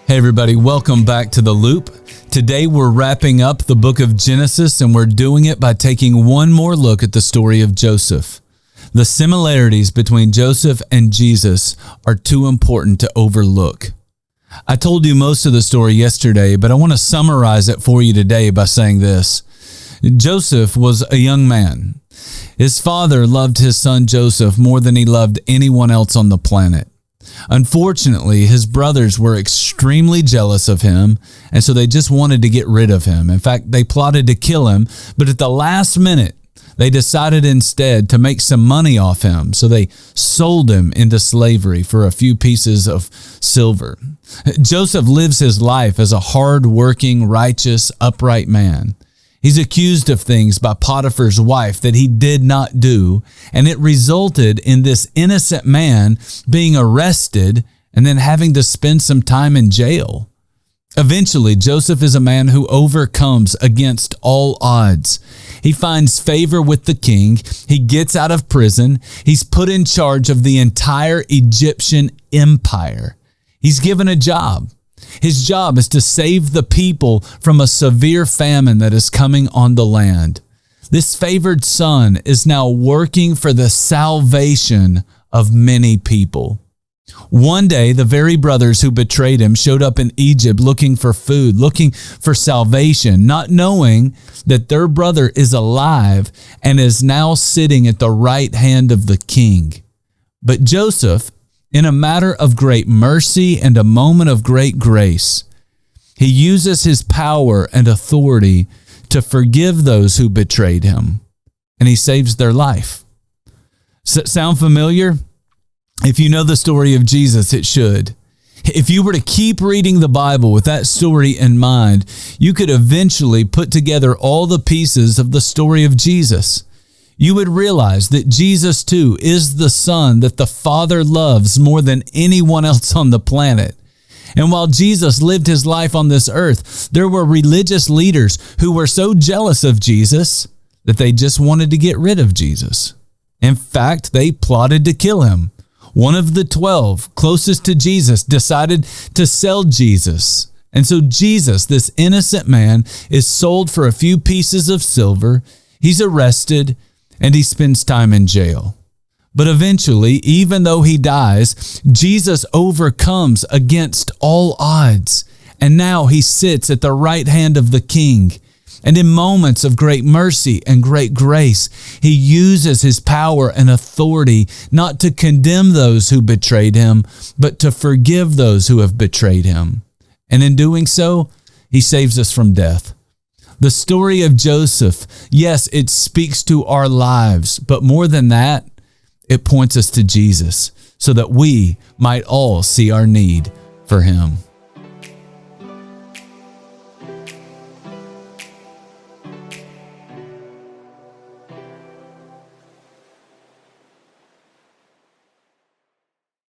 Hey everybody, welcome back to The Loop. Today we're wrapping up the book of Genesis, and we're doing it by taking one more look at the story of Joseph. The similarities between Joseph and Jesus are too important to overlook. I told you most of the story yesterday, but I want to summarize it for you today by saying this. Joseph was a young man. His father loved his son Joseph more than he loved anyone else on the planet. Unfortunately, his brothers were extremely jealous of him, and so they just wanted to get rid of him. In fact, they plotted to kill him, but at the last minute, they decided instead to make some money off him, so they sold him into slavery for a few pieces of silver. Joseph lives his life as a hard-working, righteous, upright man. He's accused of things by Potiphar's wife that he did not do, and it resulted in this innocent man being arrested and then having to spend some time in jail. Eventually, Joseph is a man who overcomes against all odds. He finds favor with the king. He gets out of prison. He's put in charge of the entire Egyptian empire. He's given a job. His job is to save the people from a severe famine that is coming on the land. This favored son is now working for the salvation of many people. One day, the very brothers who betrayed him showed up in Egypt looking for food, looking for salvation, not knowing that their brother is alive and is now sitting at the right hand of the king. But Joseph, in a matter of great mercy and a moment of great grace, he uses his power and authority to forgive those who betrayed him, and he saves their life. Sound familiar? If you know the story of Jesus, it should. If you were to keep reading the Bible with that story in mind, you could eventually put together all the pieces of the story of Jesus. You would realize that Jesus too is the Son that the Father loves more than anyone else on the planet. And while Jesus lived his life on this earth, there were religious leaders who were so jealous of Jesus that they just wanted to get rid of Jesus. In fact, they plotted to kill him. One of the 12 closest to Jesus decided to sell Jesus. And so Jesus, this innocent man, is sold for a few pieces of silver. He's arrested, and he spends time in jail. But eventually, even though he dies, Jesus overcomes against all odds. And now he sits at the right hand of the king. And in moments of great mercy and great grace, he uses his power and authority not to condemn those who betrayed him, but to forgive those who have betrayed him. And in doing so, he saves us from death. The story of Joseph, yes, it speaks to our lives, but more than that, it points us to Jesus so that we might all see our need for him.